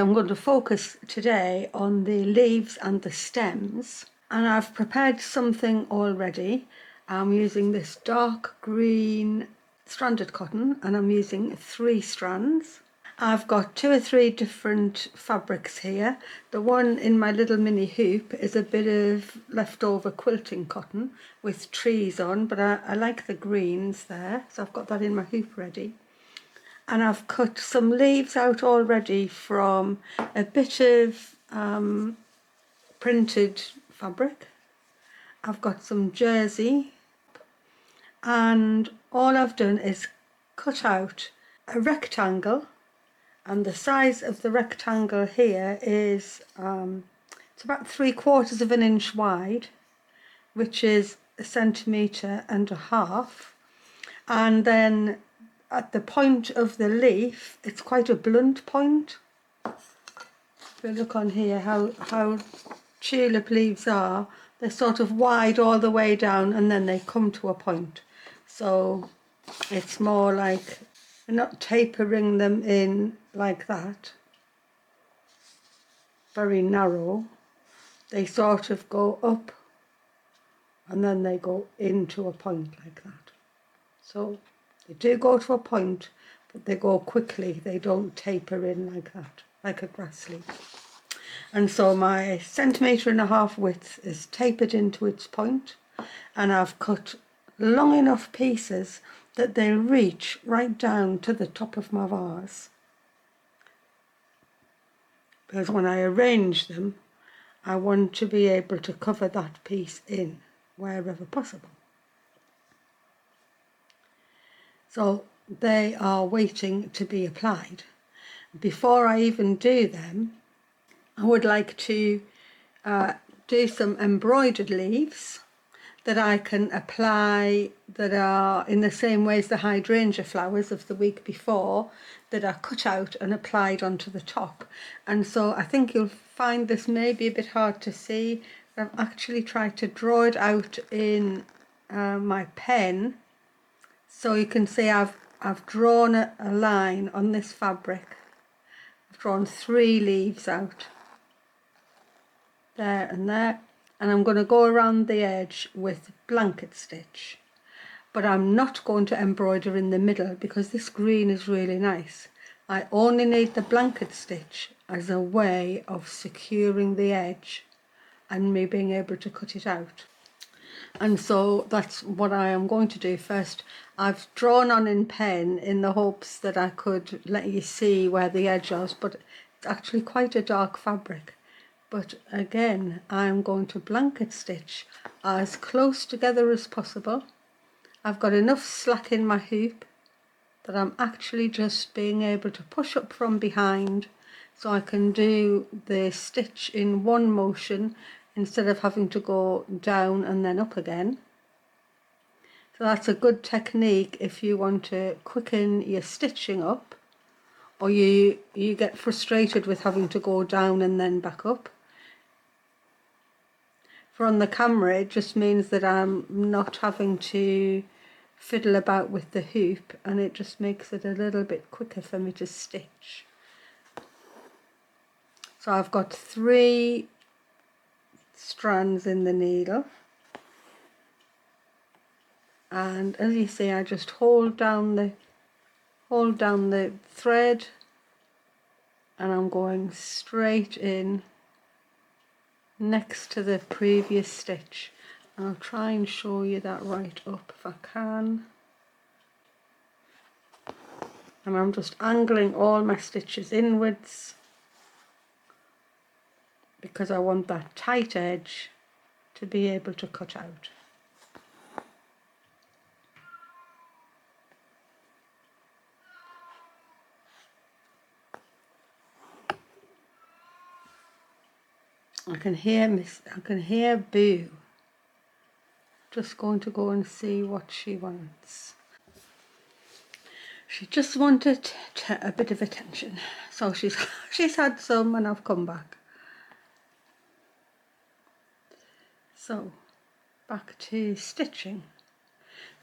I'm going to focus today on the leaves and the stems, and I've prepared something already. I'm using this dark green stranded cotton and I'm using 3 strands. I've got 2 or 3 different fabrics here. The one in my little mini hoop is a bit of leftover quilting cotton with trees on, but I like the greens there, so I've got that in my hoop ready. And I've cut some leaves out already from a bit of printed fabric. I've got some jersey, and all I've done is cut out a rectangle, and the size of the rectangle here is it's about 3/4 of an inch wide, which is 1.5 centimeters, and then at the point of the leaf, it's quite a blunt point. If you look on here how tulip leaves are, they're sort of wide all the way down and then they come to a point. So it's more like you're not tapering them in like that, very narrow. They sort of go up and then they go into a point like that. So they do go to a point, but they go quickly. They don't taper in like that, like a grass leaf. And so my 1.5 centimeters width is tapered into its point, and I've cut long enough pieces that they reach right down to the top of my vase. Because when I arrange them, I want to be able to cover that piece in wherever possible. So they are waiting to be applied. Before I even do them, I would like to do some embroidered leaves that I can apply, that are in the same way as the hydrangea flowers of the week before, that are cut out and applied onto the top. And so I think you'll find this may be a bit hard to see. I've actually tried to draw it out in my pen, so you can see I've drawn a line on this fabric. I've drawn 3 leaves out, there and there, and I'm going to go around the edge with blanket stitch, but I'm not going to embroider in the middle because this green is really nice. I only need the blanket stitch as a way of securing the edge and me being able to cut it out. And so that's what I am going to do first. I've drawn on in pen in the hopes that I could let you see where the edge is, but it's actually quite a dark fabric. But again, I'm going to blanket stitch as close together as possible. I've got enough slack in my hoop that I'm actually just being able to push up from behind, so I can do the stitch in one motion instead of having to go down and then up again. So that's a good technique if you want to quicken your stitching up, or you get frustrated with having to go down and then back up. For on the camera, it just means that I'm not having to fiddle about with the hoop, and it just makes it a little bit quicker for me to stitch. So I've got 3 strands in the needle, and as you see, I just hold down the thread, and I'm going straight in next to the previous stitch. I'll try and show you that right up if I can. And I'm just angling all my stitches inwards because I want that tight edge to be able to cut out. I can hear Boo. Just going to go and see what she wants. She just wanted a bit of attention, so she's had some, and I've come back. So back to stitching.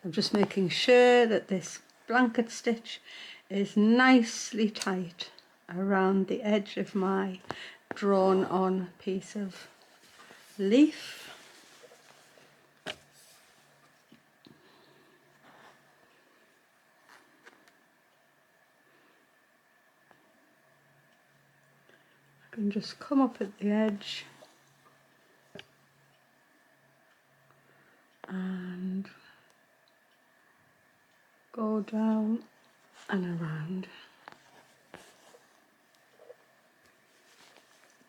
I'm just making sure that this blanket stitch is nicely tight around the edge of my drawn on piece of leaf. I can just come up at the edge and go down and around.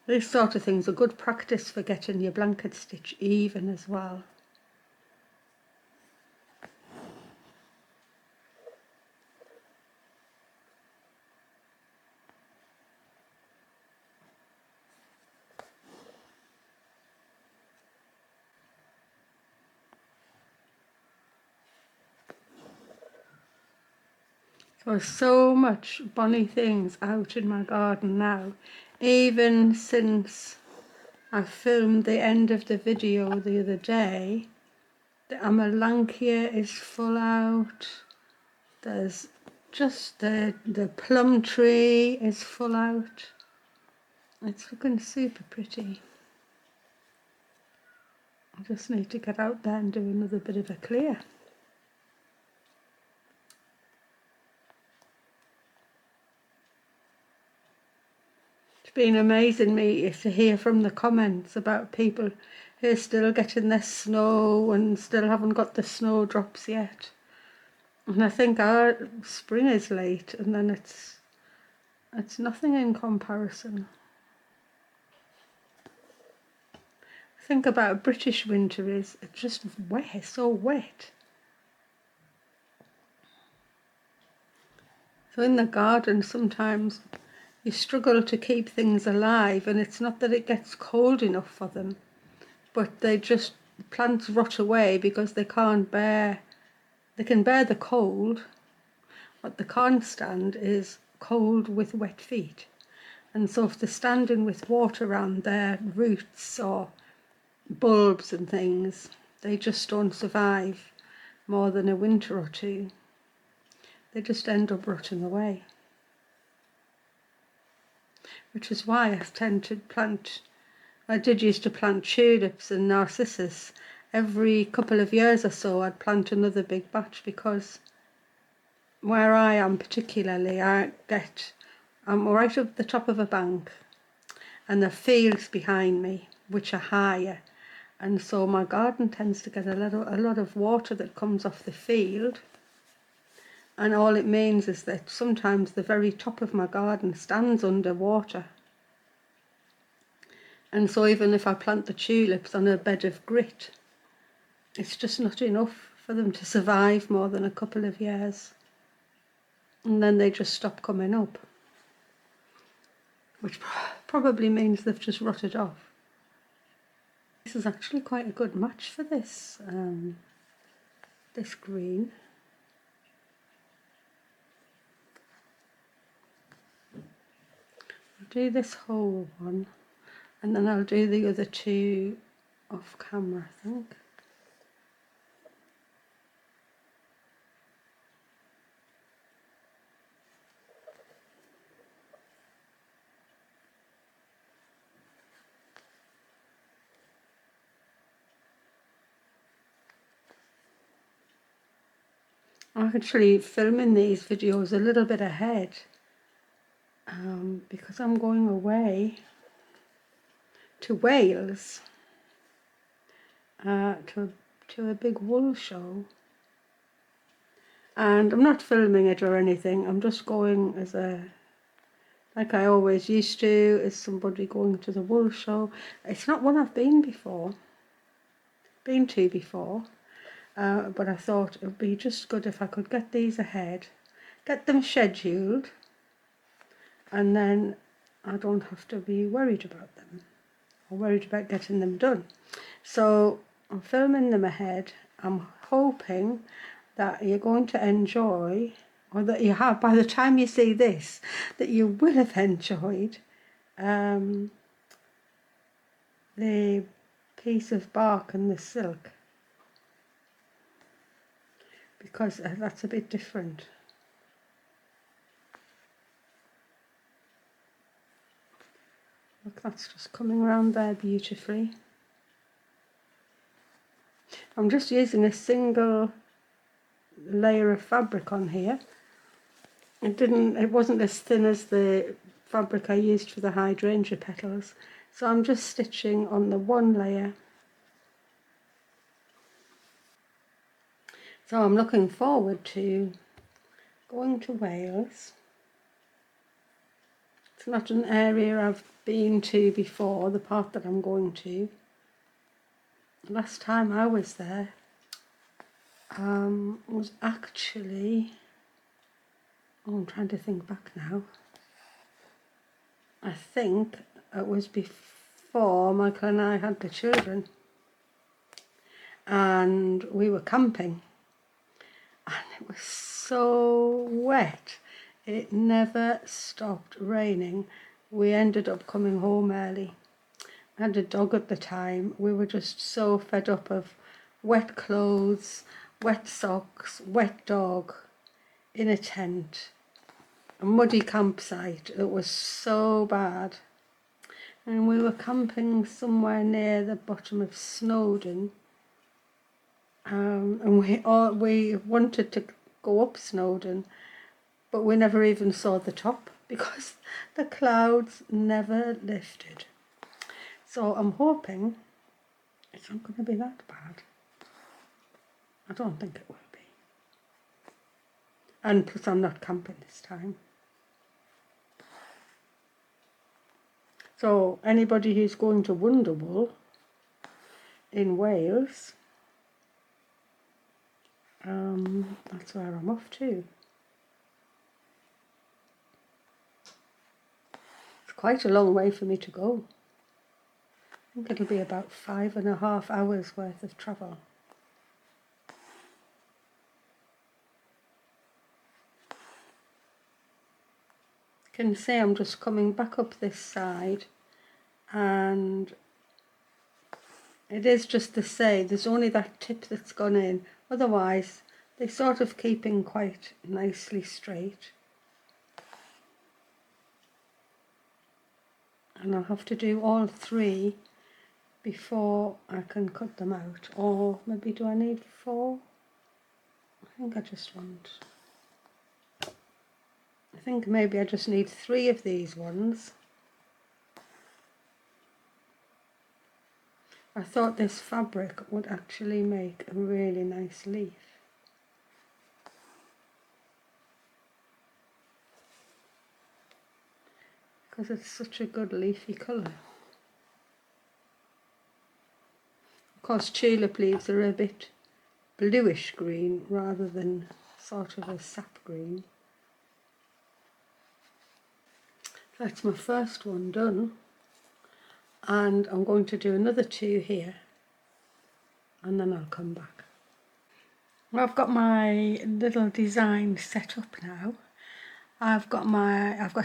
These sort of things are good practice for getting your blanket stitch even as well. There's so much bonny things out in my garden now, even since I filmed the end of the video the other day. The Amelanchier is full out. There's just the plum tree is full out. It's looking super pretty. I just need to get out there and do another bit of a clear. It's been amazing me to hear from the comments about people who are still getting their snow and still haven't got the snowdrops yet. And I think our spring is late, and then it's nothing in comparison. Think about British winter is it's just wet, so wet. So in the garden sometimes you struggle to keep things alive, and it's not that it gets cold enough for them, but plants rot away because they can bear the cold. What they can't stand is cold with wet feet. And so if they're standing with water around their roots or bulbs and things, they just don't survive more than a winter or two. They just end up rotting away. Which is why I did used to plant tulips and narcissus. Every couple of years or so I'd plant another big batch, because where I am particularly, I'm right up the top of a bank and the fields behind me which are higher, and so my garden tends to get a lot of water that comes off the field, and all it means is that sometimes the very top of my garden stands under water. And so even if I plant the tulips on a bed of grit, it's just not enough for them to survive more than a couple of years. And then they just stop coming up, which probably means they've just rotted off. This is actually quite a good match for this, this green. I'll do this whole one, and then I'll do the other two off camera, I think. I'm actually filming these videos a little bit ahead because I'm going away to Wales to a big wool show, and I'm not filming it or anything. I'm just going as like I always used to, as somebody going to the wool show. It's not one I've been to before, but I thought it would be just good if I could get these ahead, get them scheduled, and then I don't have to be worried about them or worried about getting them done. So I'm filming them ahead. I'm hoping that you're going to enjoy, or that you have, by the time you see this, that you will have enjoyed the piece of bark and the silk, because that's a bit different. Look, that's just coming around there beautifully. I'm just using a single layer of fabric on here. It wasn't as thin as the fabric I used for the hydrangea petals, so I'm just stitching on the one layer. So I'm looking forward to going to Wales. It's not an area I've been to before, the part that I'm going to. Last time I was there was actually, I'm trying to think back now. I think it was before Michael and I had the children, and we were camping, and it was so wet. It never stopped raining. We ended up coming home early. I had a dog at the time. We were just so fed up of wet clothes, wet socks, wet dog in a tent, a muddy campsite. It was so bad. And we were camping somewhere near the bottom of Snowdon. And we wanted to go up Snowdon, but we never even saw the top because the clouds never lifted. So I'm hoping it's not going to be that bad. I don't think it will be. And plus I'm not camping this time. So anybody who's going to Wonderwall in Wales, that's where I'm off to. It's quite a long way for me to go. I think it'll be about 5.5 hours worth of travel. You can see I'm just coming back up this side, and it is just to say there's only that tip that's gone in, otherwise they sort of keeping quite nicely straight. And I'll have to do all 3 before I can cut them out, or maybe do I need 4? I think maybe I just need 3 of these ones. I thought this fabric would actually make a really nice leaf. Because it's such a good leafy colour. Of course, tulip leaves are a bit bluish green rather than sort of a sap green. That's my first one done, and I'm going to do another 2 here, and then I'll come back. Well, I've got my little design set up now. I've got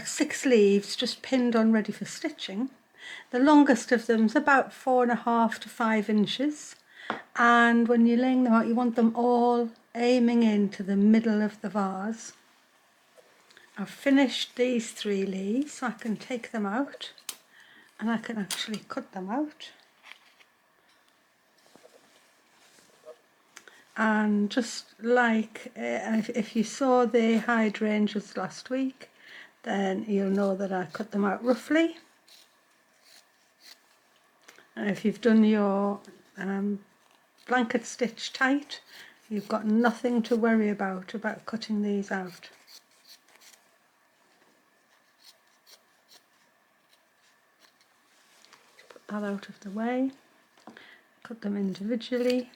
6 leaves just pinned on ready for stitching. The longest of them is about 4.5 to 5 inches, and when you're laying them out you want them all aiming into the middle of the vase. I've finished these 3 leaves, so I can take them out and I can actually cut them out. And just like if you saw the hydrangeas last week, then you'll know that I cut them out roughly. And if you've done your blanket stitch tight, you've got nothing to worry about cutting these out. Put that out of the way, cut them individually.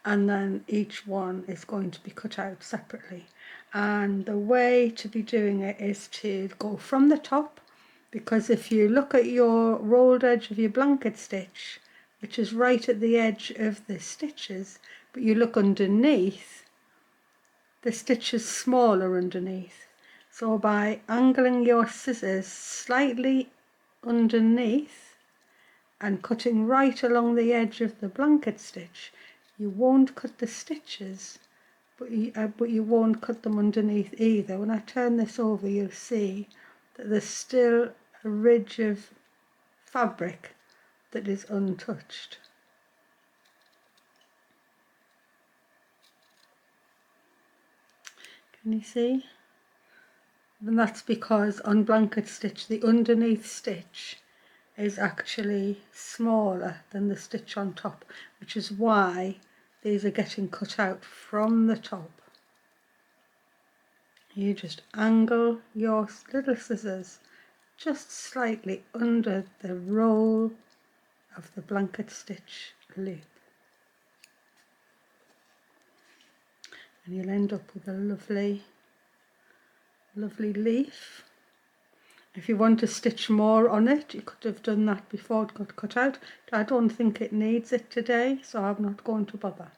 And then each one is going to be cut out separately. And the way to be doing it is to go from the top, because if you look at your rolled edge of your blanket stitch, which is right at the edge of the stitches, but you look underneath, the stitch is smaller underneath. So by angling your scissors slightly underneath and cutting right along the edge of the blanket stitch, you won't cut the stitches but you won't cut them underneath either. When I turn this over, you'll see that there's still a ridge of fabric that is untouched. Can you see? And that's because on blanket stitch, the underneath stitch is actually smaller than the stitch on top, which is why these are getting cut out from the top. You just angle your little scissors just slightly under the roll of the blanket stitch loop, and you'll end up with a lovely leaf. If you want to stitch more on it, you could have done that before it got cut out. I don't think it needs it today, so I'm not going to bother.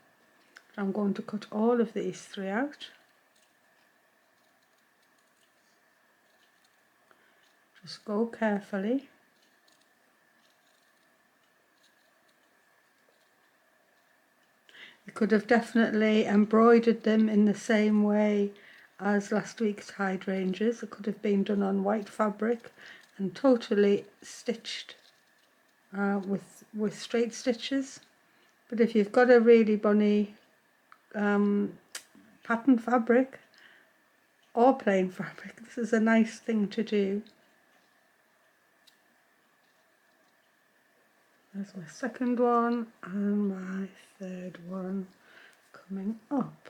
But I'm going to cut all of these three out. Just go carefully. You could have definitely embroidered them in the same way as last week's hydrangeas. It could have been done on white fabric and totally stitched with straight stitches. But if you've got a really bunny pattern fabric or plain fabric, this is a nice thing to do. There's my second one and my third one coming up.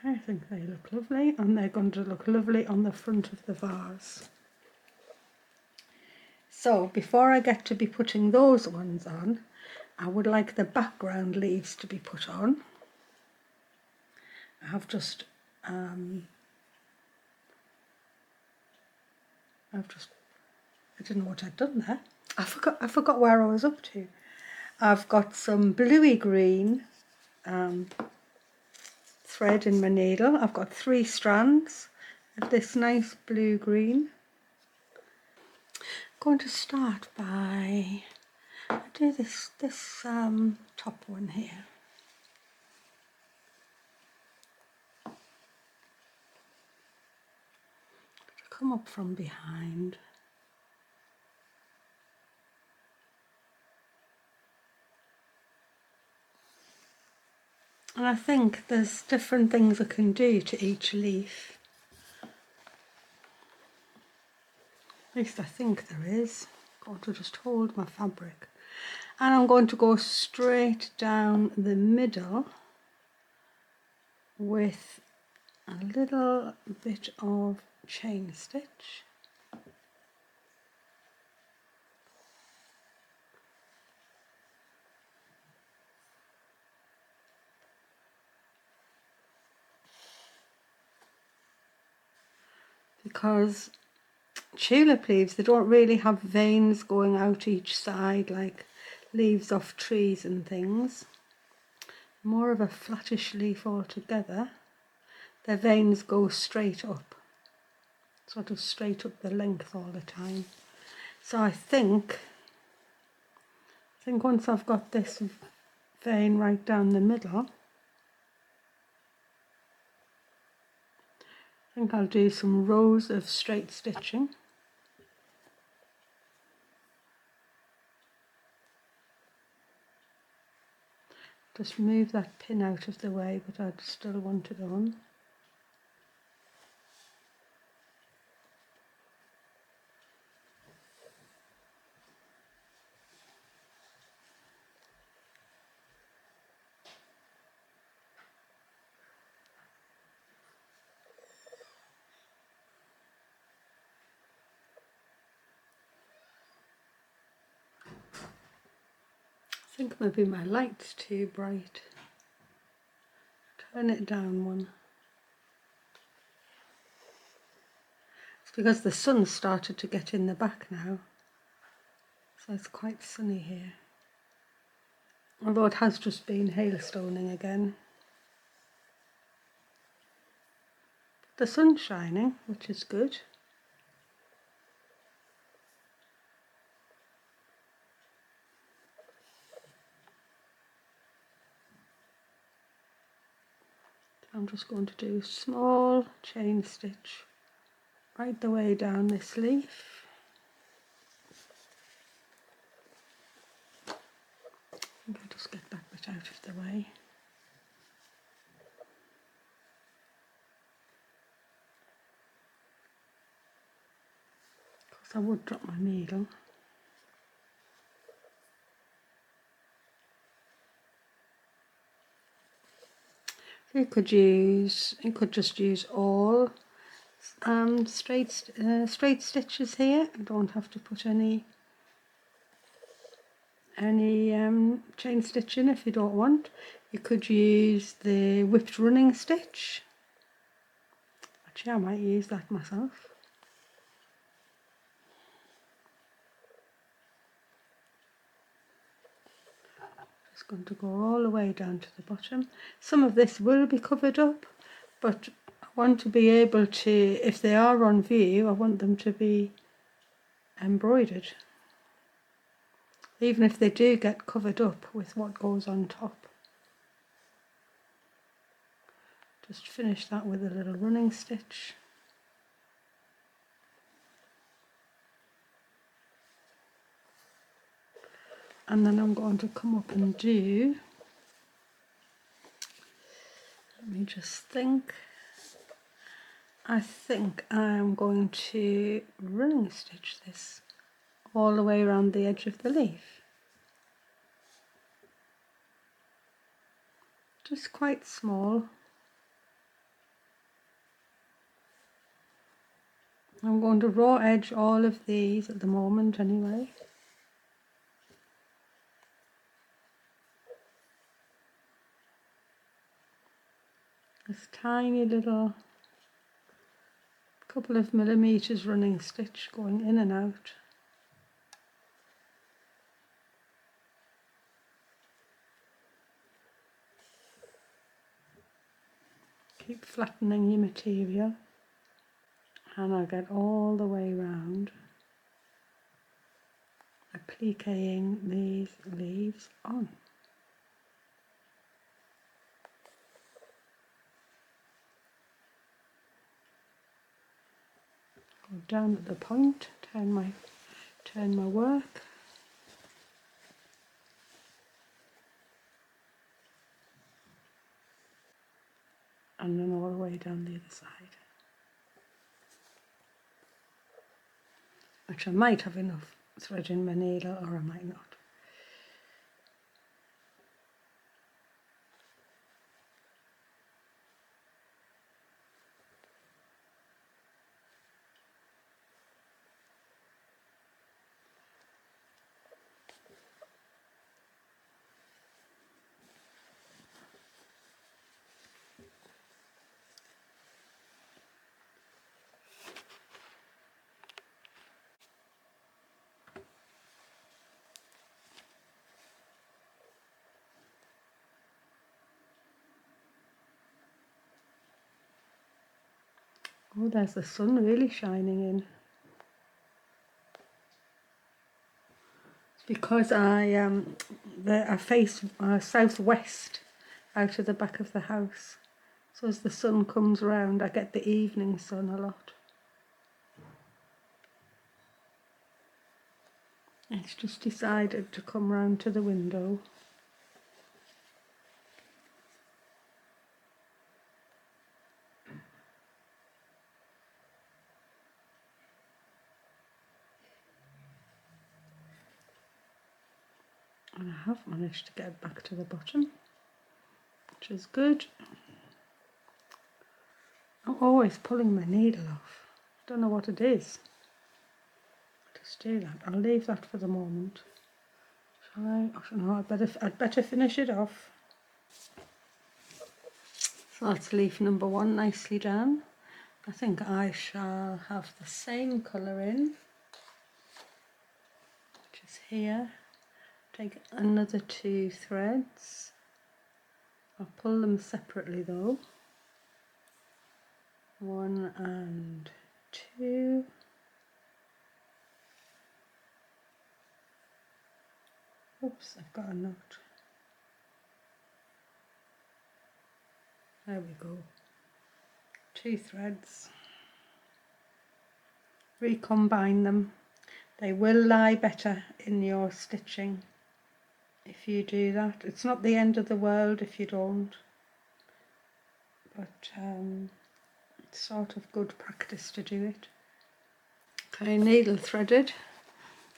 I think they look lovely, and they're going to look lovely on the front of the vase. So before I get to be putting those ones on, I would like the background leaves to be put on. I have just I didn't know what I'd done there. I forgot where I was up to. I've got some bluey green thread in my needle. I've got 3 strands of this nice blue green. I'm going to start by do this top one here. Come up from behind. And I think there's different things I can do to each leaf. At least I think there is. I'm going to just hold my fabric. And I'm going to go straight down the middle with a little bit of chain stitch. Because tulip leaves, they don't really have veins going out each side like leaves off trees and things. More of a flattish leaf altogether. Their veins go straight up, sort of straight up the length all the time. So I think once I've got this vein right down the middle, I think I'll do some rows of straight stitching. Just move that pin out of the way, but I'd still want it on. I think maybe my light's too bright. turn it down one. It's because the sun started to get in the back now, so it's quite sunny here. Although it has just been hailstoning again. The sun's shining, which is good. I'm just going to do a small chain stitch right the way down this leaf. I'll just get that bit out of the way. Because I would drop my needle. So you could just use all straight stitches here. You don't have to put any chain stitch in if you don't want. You could use the whipped running stitch. Actually, I might use that myself. Just going to go all the way down to the bottom. Some of this will be covered up, but I want to be able to, if they are on view, I want them to be embroidered. Even if they do get covered up with what goes on top. Just finish that with a little running stitch. And then I'm going to come up and do, let me just think. I think I'm going to running stitch this all the way around the edge of the leaf. Just quite small. I'm going to raw edge all of these at the moment anyway. This tiny little couple of millimeters running stitch going in and out. Keep flattening your material and I'll get all the way round, appliquing these leaves on. Go down at the point, turn my work. And then all the way down the other side. Which I might have enough thread in my needle or I might not. Oh, there's the sun really shining in. It's because I face southwest out of the back of the house. So as the sun comes round, I get the evening sun a lot. It's just decided to come round to the window. And I have managed to get back to the bottom, which is good. I'm always pulling my needle off. I don't know what it is. Just do that. I'll leave that for the moment. Shall I? I don't know. I'd better finish it off. So that's leaf number 1 nicely done. I think I shall have the same colour in, which is here. Take another 2 threads. I'll pull them separately though. 1 and 2. Oops, I've got a knot. There we go. 2 threads. Recombine them. They will lie better in your stitching if you do that. It's not the end of the world if you don't, but it's sort of good practice to do it. Okay, needle threaded.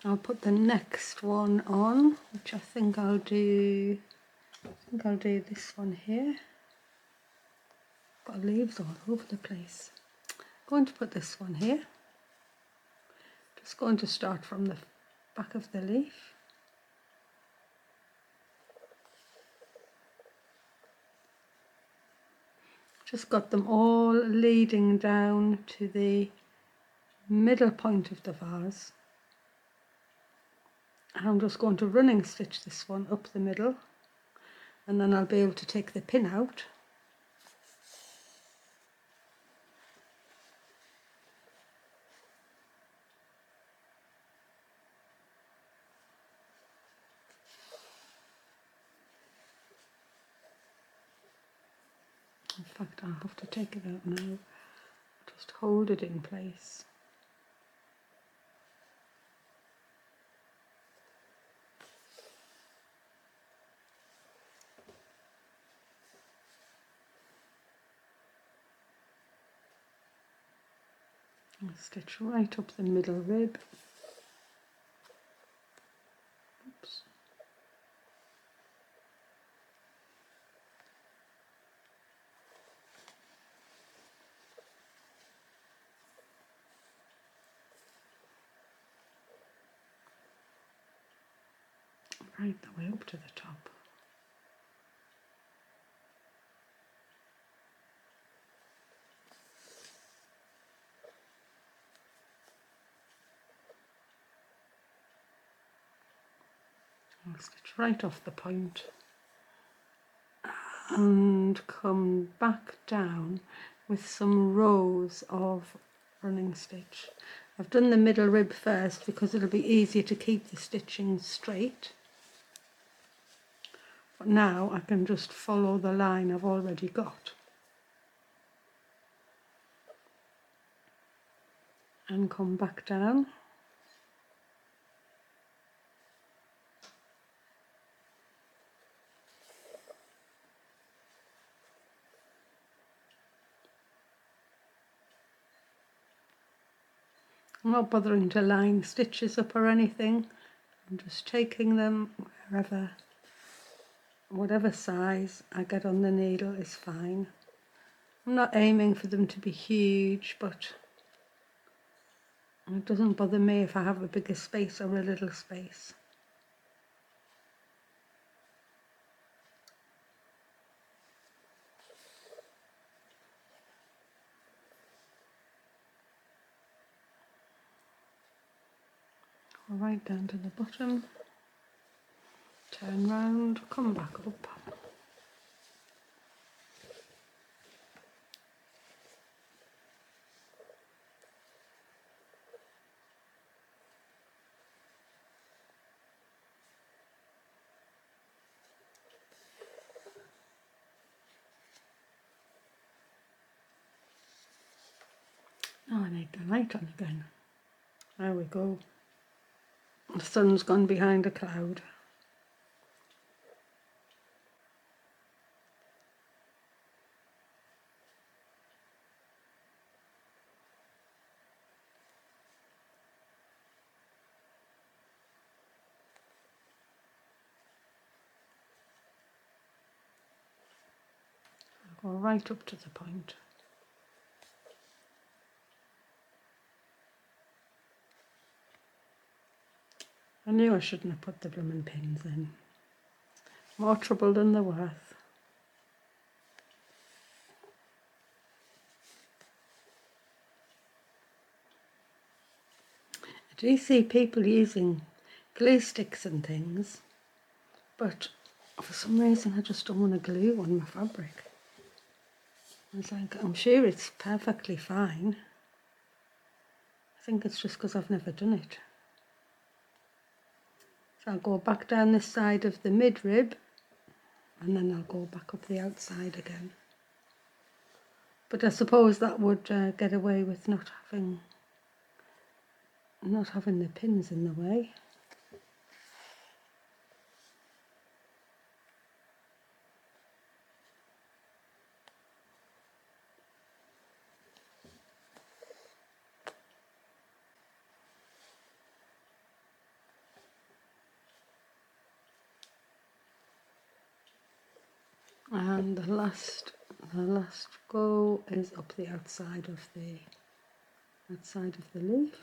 I'll put the next one on, which I think I'll do this one here. Got leaves all over the place. Going to put this one here. Just going to start from the back of the leaf. Just got them all leading down to the middle point of the vase. And I'm just going to running stitch this one up the middle, and then I'll be able to take the pin out. In fact, I'll have to take it out now. Just hold it in place. I'll stitch right up the middle rib. Oops. Right the way up to the top. I'll stitch right off the point and come back down with some rows of running stitch. I've done the middle rib first because it'll be easier to keep the stitching straight. But now I can just follow the line I've already got and come back down. I'm not bothering to line stitches up or anything. I'm just taking them wherever, whatever size I get on the needle is fine. I'm not aiming for them to be huge, but it doesn't bother me if I have a bigger space or a little space. Right down to the bottom, turn round, come back up. Now I need the light on again. There we go. The sun's gone behind a cloud. I'll go right up to the point. I knew I shouldn't have put the blooming pins in. More trouble than they're worth. do see people using glue sticks and things, but for some reason I just don't want to glue on my fabric. It's like, I'm sure it's perfectly fine. I think it's just because I've never done it. So I'll go back down this side of the midrib, and then I'll go back up the outside again. But I suppose that would get away with not having the pins in the way. And the last go is up the outside of the leaf.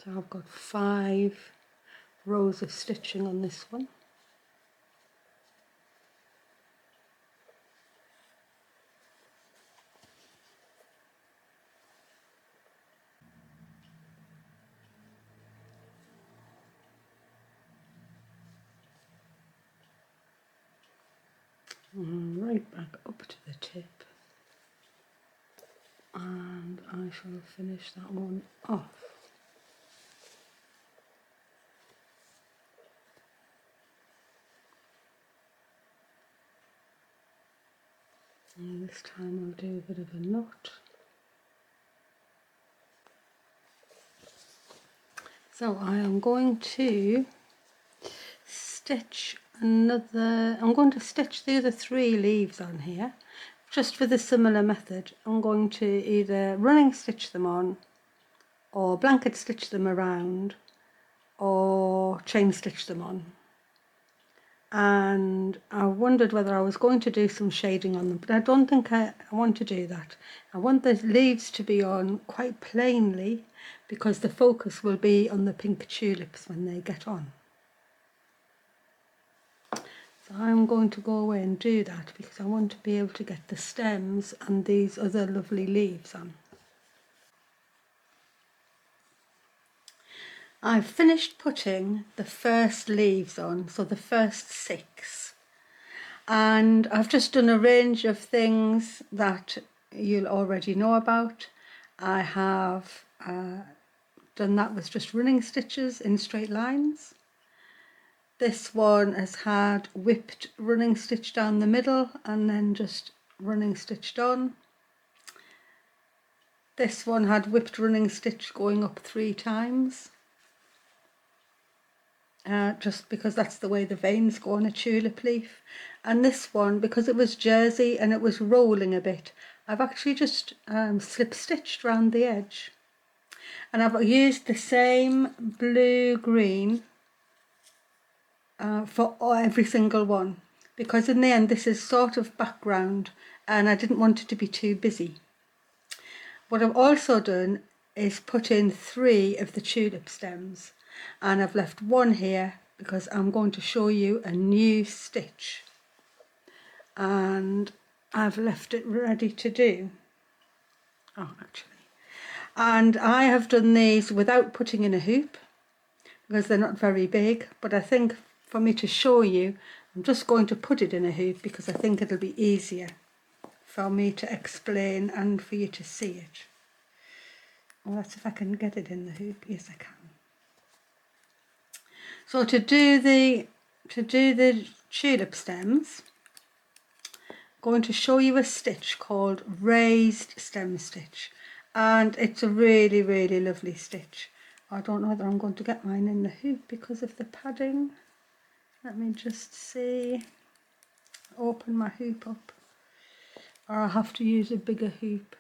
So I've got 5 rows of stitching on this one. And right back up to the tip, and I shall finish that one off. And this time I'll do a bit of a knot. So I am going to stitch I'm going to stitch the other 3 leaves on here, just with a similar method. I'm going to either running stitch them on, or blanket stitch them around, or chain stitch them on. And I wondered whether I was going to do some shading on them, but I don't think I want to do that. I want the leaves to be on quite plainly, because the focus will be on the pink tulips when they get on. So I'm going to go away and do that, because I want to be able to get the stems and these other lovely leaves on. I've finished putting the first leaves on, so the first 6. And I've just done a range of things that you'll already know about. I have done that with just running stitches in straight lines. This one has had whipped running stitch down the middle and then just running stitched on. This one had whipped running stitch going up 3 times. Just because that's the way the veins go on a tulip leaf. And this one, because it was jersey and it was rolling a bit, I've actually just slip stitched around the edge. And I've used the same blue-green for every single one, because in the end this is sort of background and I didn't want it to be too busy. What I've also done is put in 3 of the tulip stems, and I've left 1 here because I'm going to show you a new stitch, and I've left it ready to do. And I have done these without putting in a hoop because they're not very big, but I think for me to show you, I'm just going to put it in a hoop because I think it'll be easier for me to explain and for you to see it. Well, that's if I can get it in the hoop. Yes, I can. So to do the tulip stems, I'm going to show you a stitch called raised stem stitch, and it's a really, really lovely stitch. I don't know whether I'm going to get mine in the hoop because of the padding. Let me just see. Open my hoop up, or I'll have to use a bigger hoop.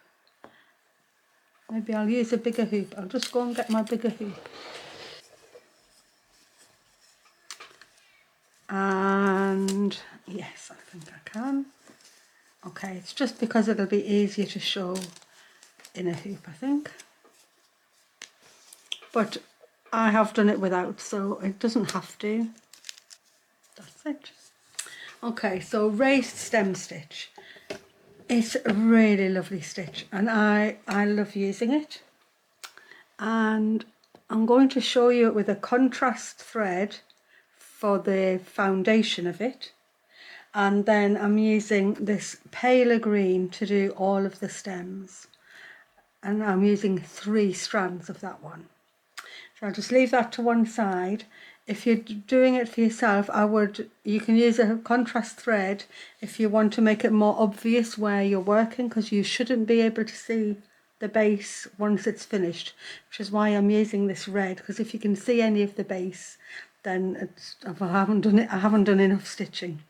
Maybe I'll use a bigger hoop. I'll just go and get my bigger hoop. And yes, I think I can. Okay, it's just because it'll be easier to show in a hoop, I think. But I have done it without, so it doesn't have to. That's it. Okay, so raised stem stitch. It's a really lovely stitch and I love using it. And I'm going to show you it with a contrast thread for the foundation of it. And then I'm using this paler green to do all of the stems. And I'm using 3 strands of that one. So I'll just leave that to one side. If you're doing it for yourself, you can use a contrast thread if you want to make it more obvious where you're working, because you shouldn't be able to see the base once it's finished, which is why I'm using this red, because if you can see any of the base, then I haven't done enough stitching.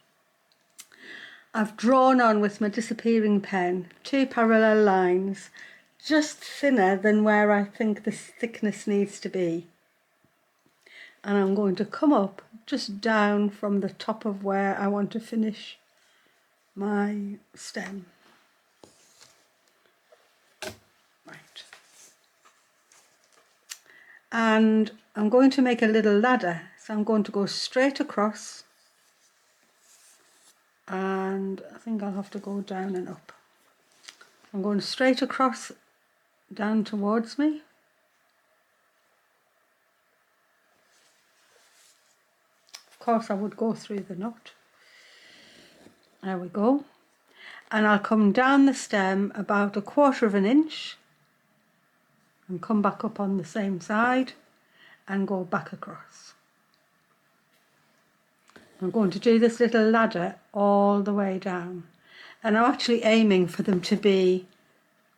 I've drawn on with my disappearing pen 2 parallel lines, just thinner than where I think the thickness needs to be. And I'm going to come up just down from the top of where I want to finish my stem. Right. And I'm going to make a little ladder. So I'm going to go straight across, and I think I'll have to go down and up. I'm going straight across down towards me. Of course I would go through the knot. There we go. And I'll come down the stem about 1/4 inch and come back up on the same side and go back across. I'm going to do this little ladder all the way down, and I'm actually aiming for them to be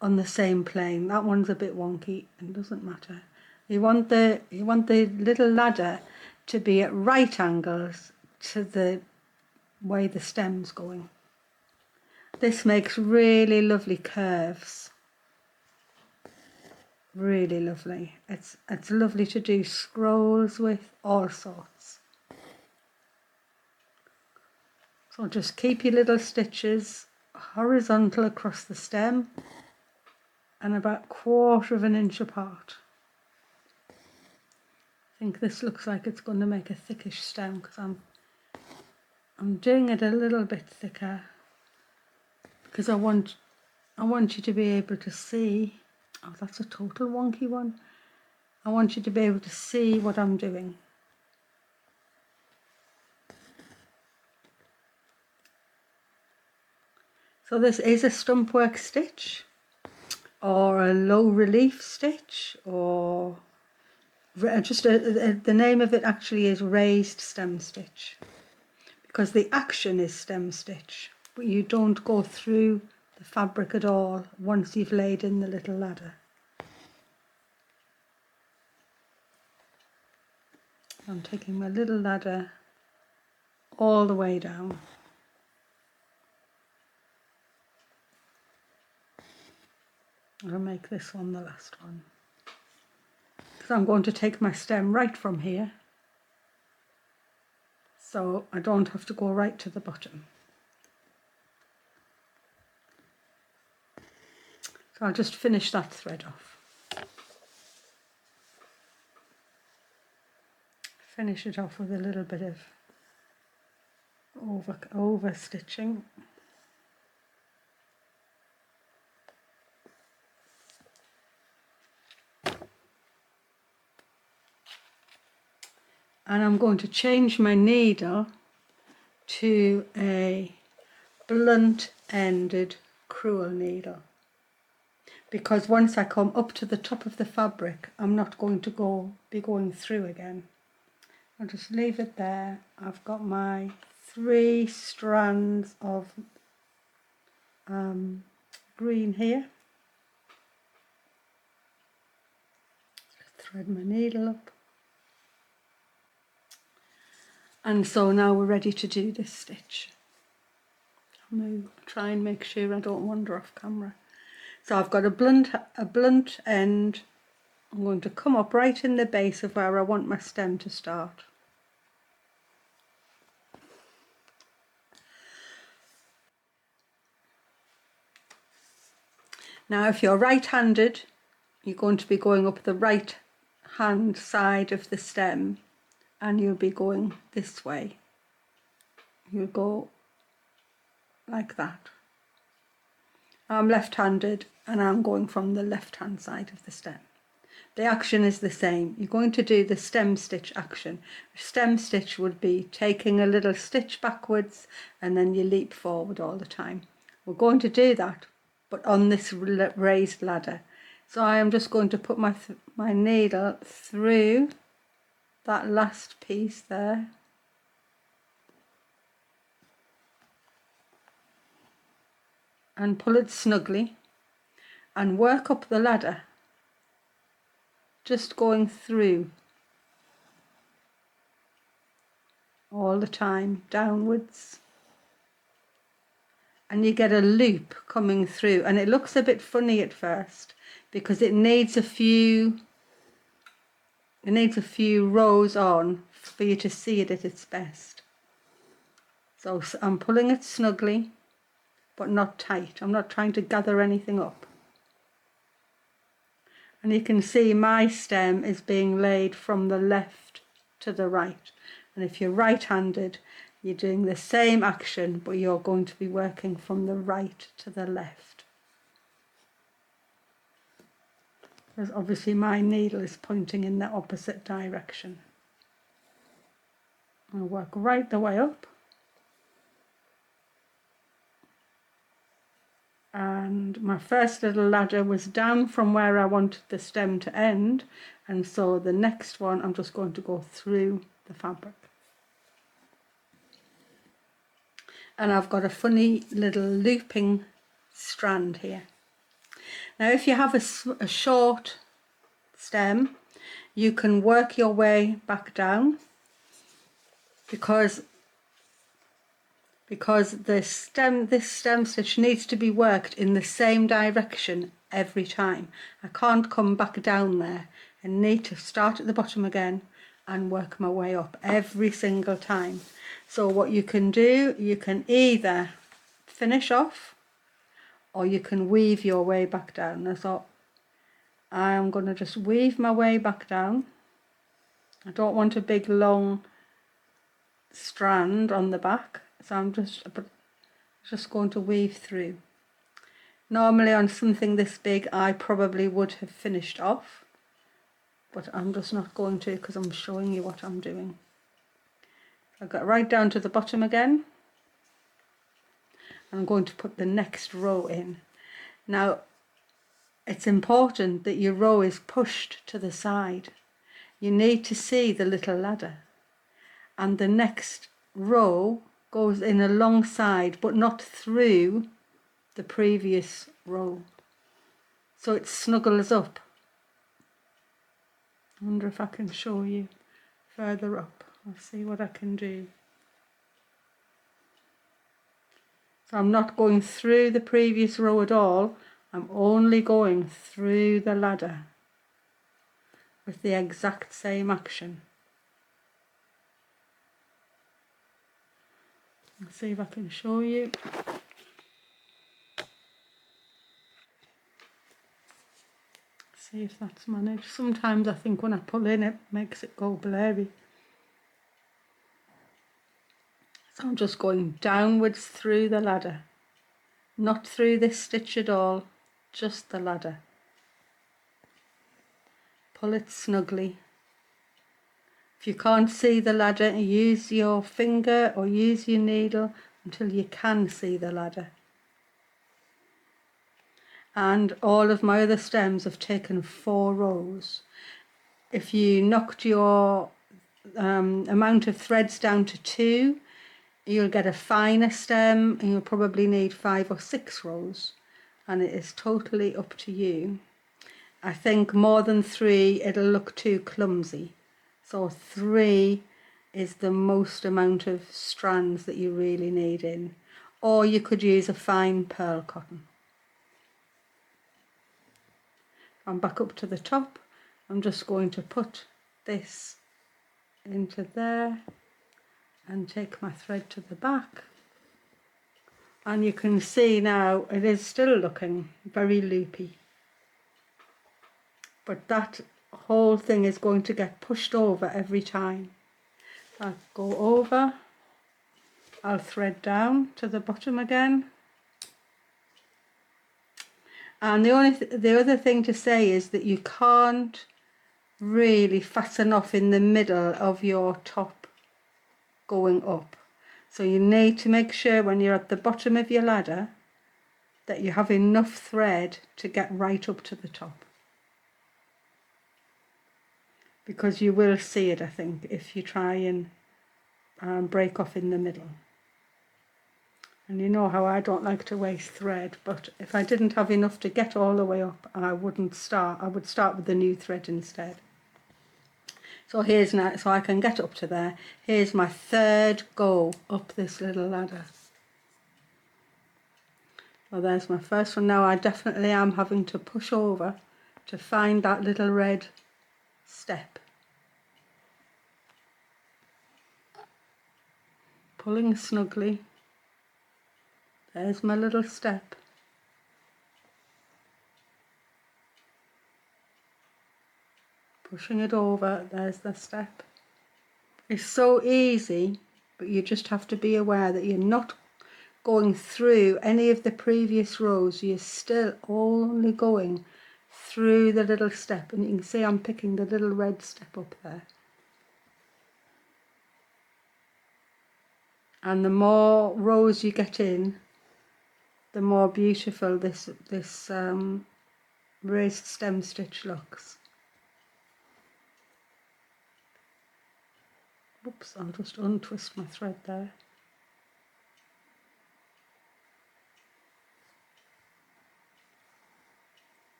on the same plane. That one's a bit wonky and doesn't matter. You want the little ladder to be at right angles to the way the stem's going. This makes really lovely curves. Really lovely. It's lovely to do scrolls with, all sorts. So just keep your little stitches horizontal across the stem and about 1/4 inch apart. I think this looks like it's going to make a thickish stem because I'm doing it a little bit thicker because I want you to be able to see. Oh, that's a total wonky one. I want you to be able to see what I'm doing. So this is a stump work stitch or a low relief stitch, or just the name of it actually is raised stem stitch, because the action is stem stitch, but you don't go through the fabric at all once you've laid in the little ladder. I'm taking my little ladder all the way down. I'll make this one the last one, because I'm going to take my stem right from here, so I don't have to go right to the bottom. So I'll just finish that thread off. Finish it off with a little bit of over stitching. And I'm going to change my needle to a blunt-ended crewel needle, because once I come up to the top of the fabric, I'm not going to be going through again. I'll just leave it there. I've got my 3 strands of green here. Thread my needle up. And so now we're ready to do this stitch. I'm going to try and make sure I don't wander off camera. So I've got a blunt end. I'm going to come up right in the base of where I want my stem to start. Now if you're right-handed, you're going to be going up the right hand side of the stem, and you'll be going this way. You'll go like that. I'm left-handed and I'm going from the left-hand side of the stem. The action is the same. You're going to do the stem stitch action. Stem stitch would be taking a little stitch backwards and then you leap forward all the time. We're going to do that, but on this raised ladder. So I am just going to put my needle through that last piece there. And pull it snugly and work up the ladder, just going through all the time downwards, and you get a loop coming through, and it looks a bit funny at first because it needs a few rows on for you to see it at its best. So I'm pulling it snugly but not tight. I'm not trying to gather anything up. And you can see my stem is being laid from the left to the right. And if you're right-handed, you're doing the same action, but you're going to be working from the right to the left. Because obviously my needle is pointing in the opposite direction. I'll work right the way up. And my first little ladder was down from where I wanted the stem to end, and so the next one I'm just going to go through the fabric. And I've got a funny little looping strand here. Now if you have a short stem, you can work your way back down because this stem stitch needs to be worked in the same direction every time. I can't come back down there. I need to start at the bottom again and work my way up every single time. So what you can do, you can either finish off or you can weave your way back down. I thought I'm going to just weave my way back down. I don't want a big long strand on the back. So I'm just going to weave through. Normally on something this big I probably would have finished off, but I'm just not going to because I'm showing you what I'm doing. I got right down to the bottom again. I'm going to put the next row in. Now it's important that your row is pushed to the side. You need to see the little ladder, and the next row goes in alongside but not through the previous row, so it snuggles up. I wonder if I can show you further up. I'll see what I can do. So I'm not going through the previous row at all, I'm only going through the ladder with the exact same action. Let's see if I can show you. See if that's managed. Sometimes I think when I pull in it makes it go blurry. So I'm just going downwards through the ladder. Not through this stitch at all, just the ladder. Pull it snugly. If you can't see the ladder, use your finger or use your needle until you can see the ladder. And all of my other stems have taken 4 rows. If you knocked your amount of threads down to 2, you'll get a finer stem and you'll probably need 5 or 6 rows, and it is totally up to you. I think more than 3 it'll look too clumsy, so 3 is the most amount of strands that you really need in, or you could use a fine pearl cotton. I'm back up to the top. I'm just going to put this into there and take my thread to the back, and you can see now it is still looking very loopy, but that whole thing is going to get pushed over every time. I go over I'll thread down to the bottom again. And the other thing to say is that you can't really fasten off in the middle of your top going up. So you need to make sure when you're at the bottom of your ladder that you have enough thread to get right up to the top. Because you will see it, I think, if you try and break off in the middle. And you know how I don't like to waste thread, but if I didn't have enough to get all the way up, I would start with the new thread instead. So here's now, so I can get up to there. Here's my third go up this little ladder. Well, there's my first one. Now I definitely am having to push over to find that little red step. Pulling snugly. There's my little step. Pushing it over, there's the step. It's so easy, but you just have to be aware that you're not going through any of the previous rows. You're still only going through the little step, and you can see I'm picking the little red step up there. And the more rows you get in, the more beautiful this raised stem stitch looks. Oops, I'll just untwist my thread there.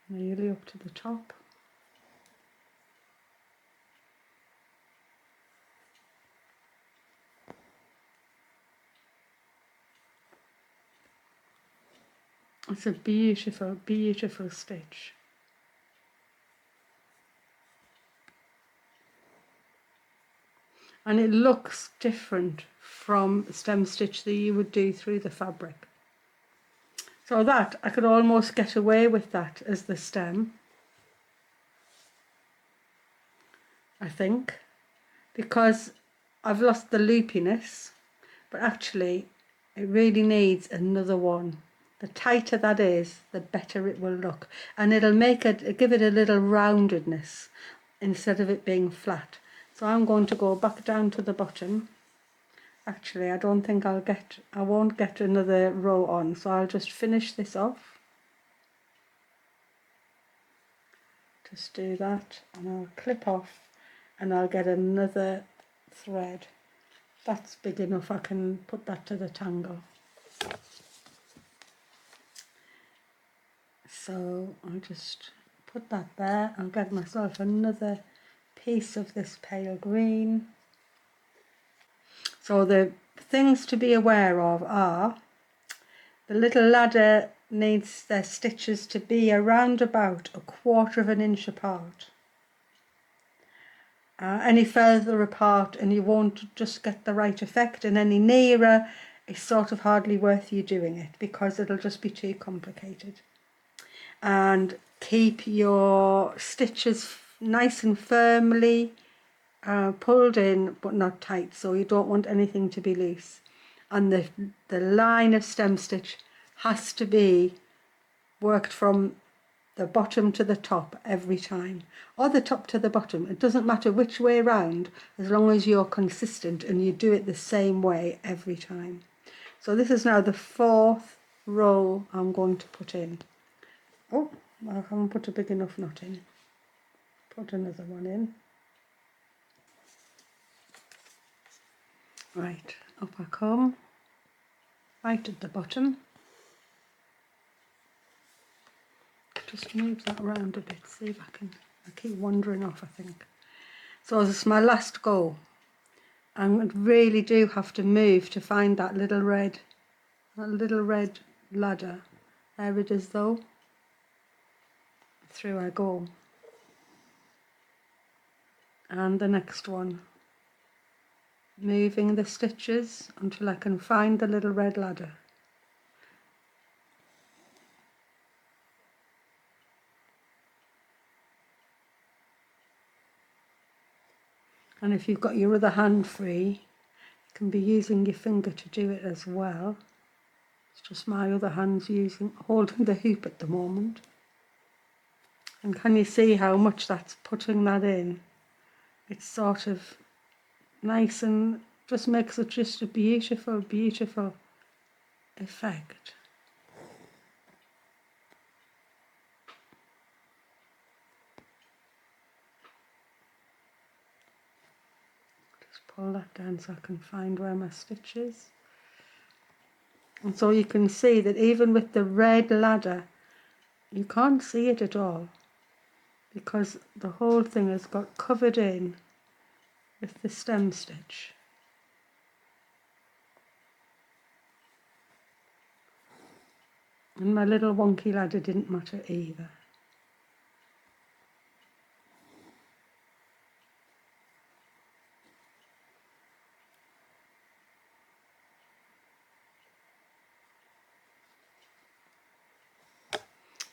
Nearly up to the top. It's a beautiful, beautiful stitch. And it looks different from stem stitch that you would do through the fabric. So that, I could almost get away with that as the stem, I think, because I've lost the loopiness, but actually it really needs another one. The tighter that is, the better it will look, and it'll make it, give it a little roundedness instead of it being flat. So I'm going to go back down to the bottom. Actually, I don't think I won't get another row on, so I'll just finish this off. Just do that, and I'll clip off, and I'll get another thread. That's big enough, I can put that to the tangle. So I'll just put that there. I'll get myself another piece of this pale green. So the things to be aware of are the little ladder needs their stitches to be around about 1/4 of an inch apart. Any further apart and you won't just get the right effect, and any nearer it's sort of hardly worth you doing it because it'll just be too complicated. And keep your stitches nice and firmly pulled in but not tight, so you don't want anything to be loose. And the line of stem stitch has to be worked from the bottom to the top every time, or the top to the bottom. It doesn't matter which way round, as long as you're consistent and you do it the same way every time. So this is now the 4th row I'm going to put in. Oh, I haven't put a big enough knot in. Put another one in. Right, up I come, right at the bottom. Just move that around a bit, see if I keep wandering off, I think. So this is my last go. I really do have to move to find that little red ladder. There it is though. Through I go. And the next one. Moving the stitches until I can find the little red ladder. And if you've got your other hand free, you can be using your finger to do it as well. It's just my other hand's holding the hoop at the moment. And can you see how much that's putting that in? It's sort of nice and just makes it just a beautiful, beautiful effect. Just pull that down so I can find where my stitch is. And so you can see that even with the red ladder, you can't see it at all, because the whole thing has got covered in with the stem stitch. And my little wonky ladder didn't matter either.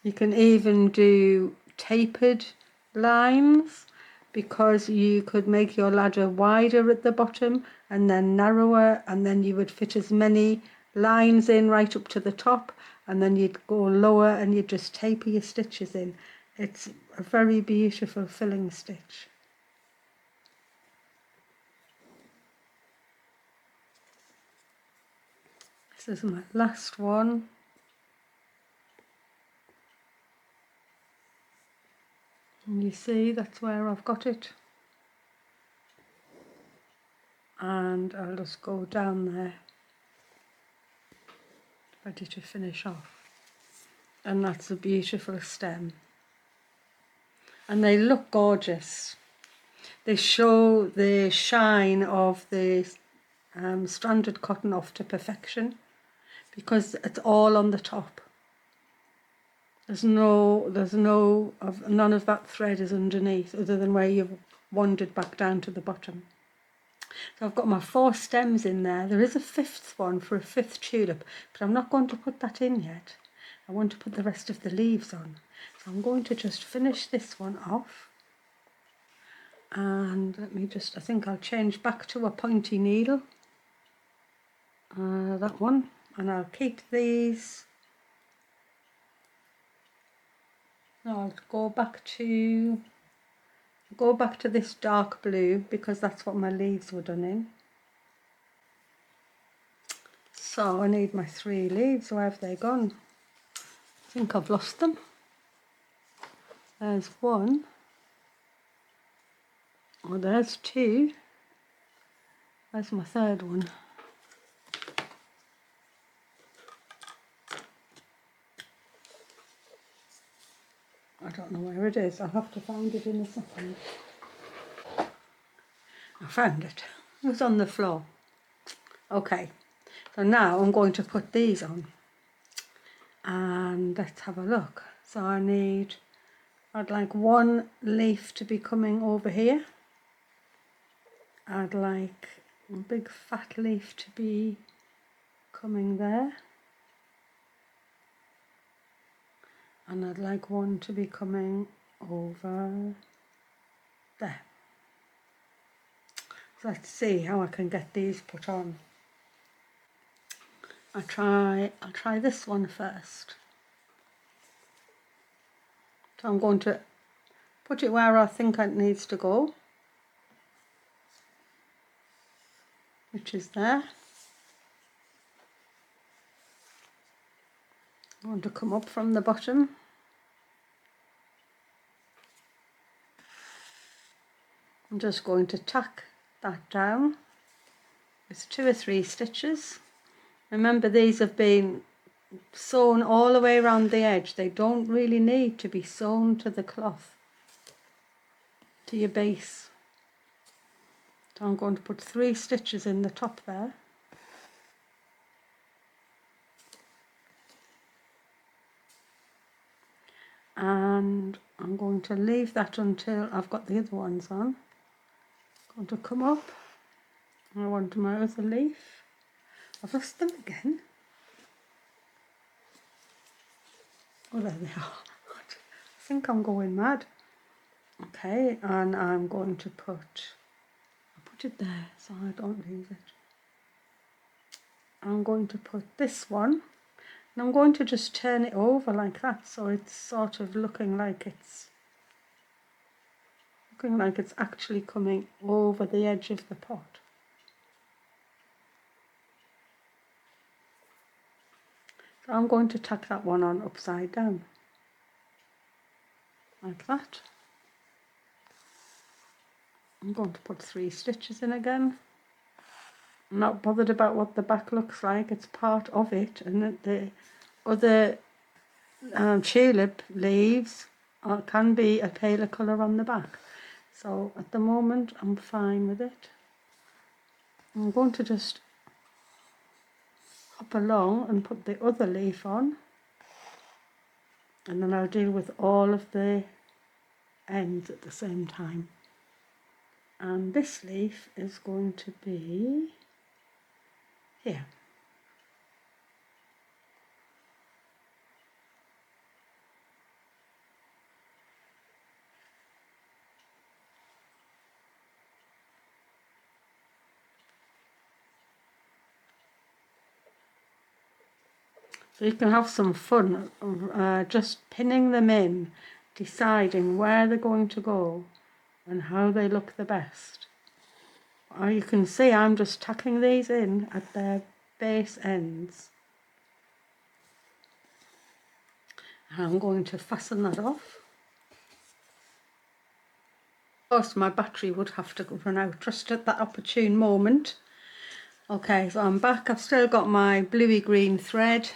You can even do tapered lines, because you could make your ladder wider at the bottom and then narrower, and then you would fit as many lines in right up to the top, and then you'd go lower and you'd just taper your stitches in. It's a very beautiful filling stitch. This is my last one. And you see, that's where I've got it. And I'll just go down there, ready to finish off. And that's a beautiful stem. And they look gorgeous. They show the shine of the stranded cotton off to perfection, because it's all on the top. None of that thread is underneath, other than where you've wandered back down to the bottom. So I've got my 4 stems in there. There is a 5th one for a 5th tulip, but I'm not going to put that in yet. I want to put the rest of the leaves on. So I'm going to just finish this one off. And I think I'll change back to a pointy needle. That one. And I'll keep these. I'll go back to this dark blue, because that's what my leaves were done in. So I need my 3 leaves. Where have they gone? I think I've lost them. There's 1. Oh, there's 2. Where's my 3rd one? I don't know where it is. I'll have to find it in a second. I found it. It was on the floor. Okay, so now I'm going to put these on. And let's have a look. So I'd like 1 leaf to be coming over here. I'd like a big fat leaf to be coming there. And I'd like 1 to be coming over there. So let's see how I can get these put on. I'll try this one first. So I'm going to put it where I think it needs to go, which is there. I want to come up from the bottom. I'm just going to tack that down with 2 or 3 stitches. Remember, these have been sewn all the way around the edge. They don't really need to be sewn to the cloth, to your base. So I'm going to put 3 stitches in the top there. And I'm going to leave that until I've got the other ones on. I'm going to come up. I want my other leaf. I've lost them again. Oh, there they are. I think I'm going mad. Okay, and I'm going to put stick it there so I don't lose it. I'm going to put this one, and I'm going to just turn it over like that so it's sort of looking like it's actually coming over the edge of the pot. So I'm going to tack that one on upside down like that. I'm going to put 3 stitches in again. I'm not bothered about what the back looks like, it's part of it, and the other tulip leaves can be a paler colour on the back. So at the moment I'm fine with it. I'm going to just hop along and put the other leaf on, and then I'll deal with all of the ends at the same time. And this leaf is going to be here. So you can have some fun just pinning them in, deciding where they're going to go and how they look the best. Or you can see I'm just tacking these in at their base ends. And I'm going to fasten that off. Of course my battery would have to run out just at that opportune moment. Okay, so I'm back. I've still got my bluey green thread,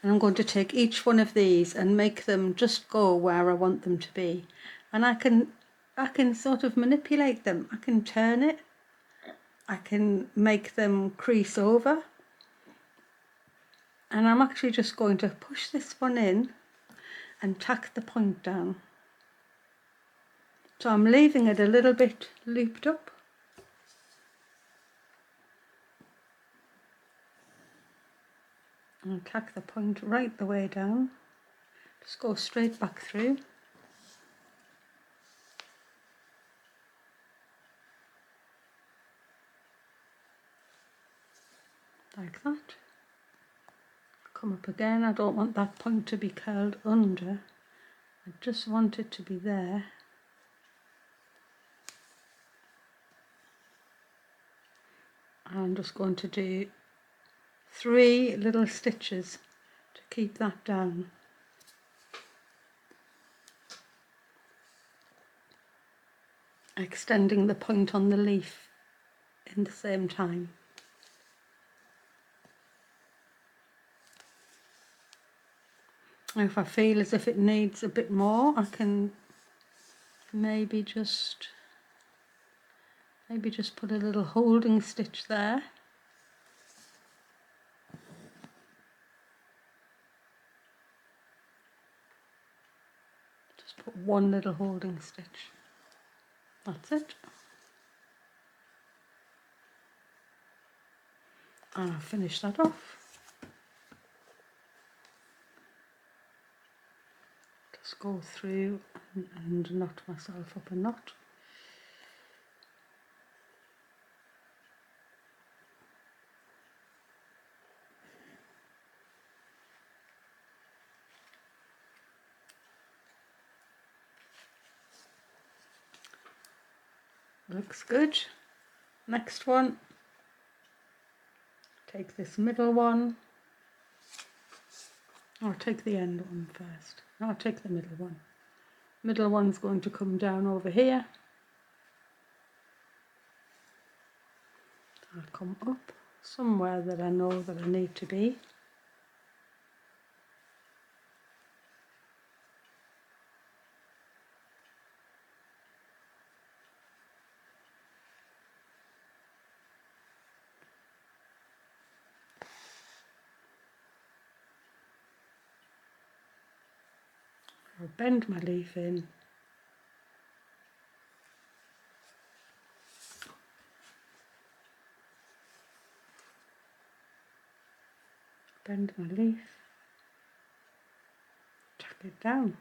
and I'm going to take each one of these and make them just go where I want them to be. And I can sort of manipulate them. I can turn it. I can make them crease over. And I'm actually just going to push this one in and tack the point down. So I'm leaving it a little bit looped up. And tack the point right the way down. Just go straight back through. Like that. Come up again. I don't want that point to be curled under. I just want it to be there. I'm just going to do 3 little stitches to keep that down. Extending the point on the leaf in the same time. If I feel as if it needs a bit more, I can maybe just put a little holding stitch there. Just put 1 little holding stitch. That's it. And I'll finish that off. Just go through and knot myself up a knot. Looks good. Next one. Take this middle one. Or take the end one first. No, take the middle one. Middle one's going to come down over here. I'll come up somewhere that I know that I need to be. I'll bend my leaf in. Bend my leaf. Tack it down.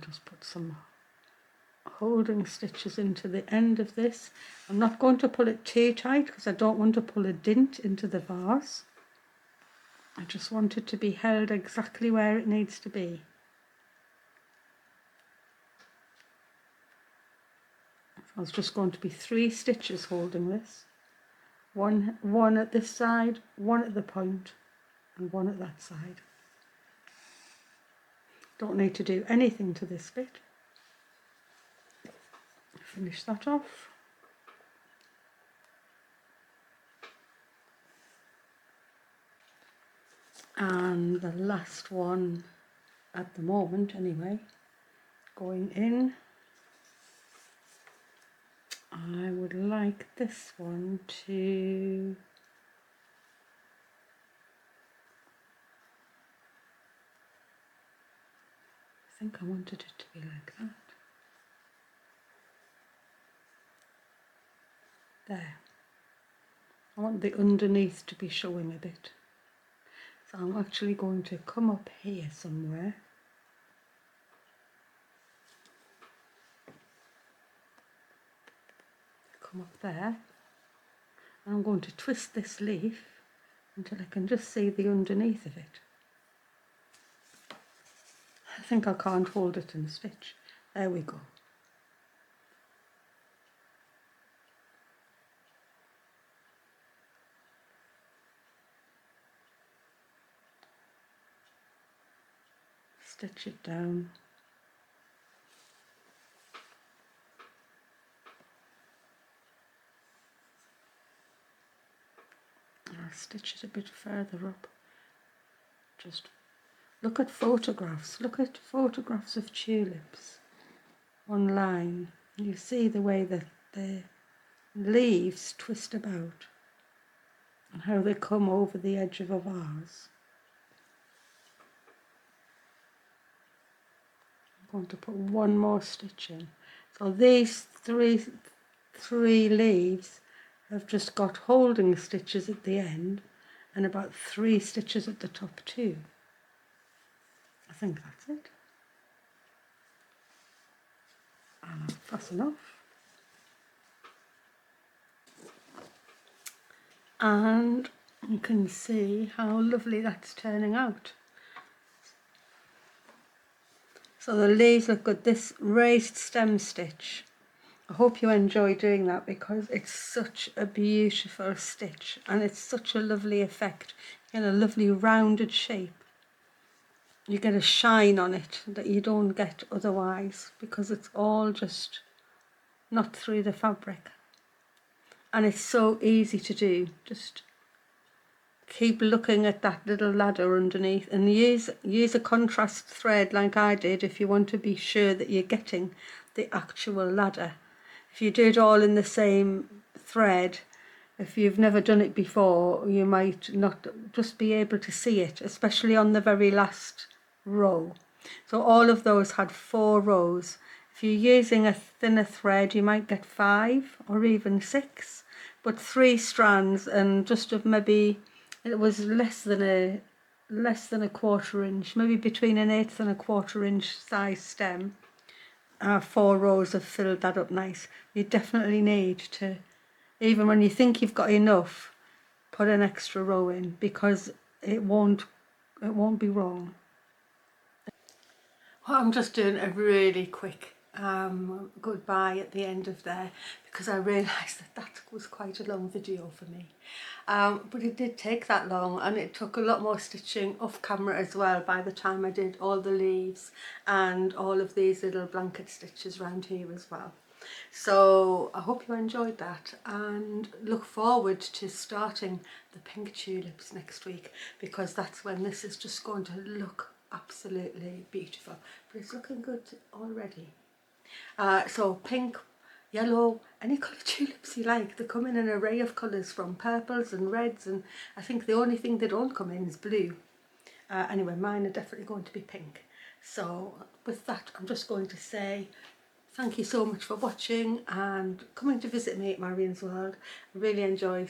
just put some holding stitches into the end of this. I'm not going to pull it too tight because I don't want to pull a dint into the vase. I just want it to be held exactly where it needs to be. So it's just going to be 3 stitches holding this. One at this side, one at the point, and one at that side. Don't need to do anything to this bit. Finish that off. And the last one at the moment anyway, going in. I would like this one to I think I wanted it to be like that. There. I want the underneath to be showing a bit. So I'm actually going to come up here somewhere. Come up there. And I'm going to twist this leaf until I can just see the underneath of it. I think I can't hold it and stitch. There we go. Stitch it down. I'll stitch it a bit further up. Just look at photographs. Look at photographs of tulips online. You see the way that the leaves twist about and how they come over the edge of a vase. I'm going to put one more stitch in. So these three leaves have just got holding stitches at the end and about 3 stitches at the top too. I think that's it. And I'll fasten off. And you can see how lovely that's turning out. So the leaves look good. This raised stem stitch, I hope you enjoy doing that because it's such a beautiful stitch and it's such a lovely effect. You get a lovely rounded shape. You get a shine on it that you don't get otherwise because it's all just not through the fabric. And it's so easy to do. Just keep looking at that little ladder underneath and use a contrast thread like I did if you want to be sure that you're getting the actual ladder. If you do it all in the same thread, if you've never done it before, you might not just be able to see it, especially on the very last row. So all of those had 4 rows. If you're using a thinner thread, you might get 5 or even 6, but 3 strands and just of maybe, it was less than a 1/4 inch, maybe between an 1/8 and a 1/4 inch size stem. 4 rows have filled that up nice. You definitely need to, even when you think you've got enough, put an extra row in because it won't be wrong. Well, I'm just doing a really quick goodbye at the end of there because I realised that was quite a long video for me. But it did take that long and it took a lot more stitching off camera as well by the time I did all the leaves and all of these little blanket stitches around here as well. So I hope you enjoyed that and look forward to starting the pink tulips next week because that's when this is just going to look absolutely beautiful. But it's looking good already. So pink, yellow, any colour tulips you like. They come in an array of colours from purples and reds, and I think the only thing they don't come in is blue. Anyway, mine are definitely going to be pink. So with that, I'm just going to say thank you so much for watching and coming to visit me at Marian's World. I really enjoy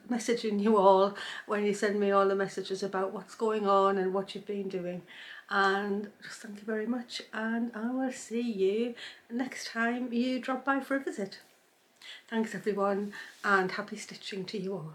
messaging you all when you send me all the messages about what's going on and what you've been doing. and just thank you very much, and I will see you next time you drop by for a visit. Thanks everyone, and happy stitching to you all.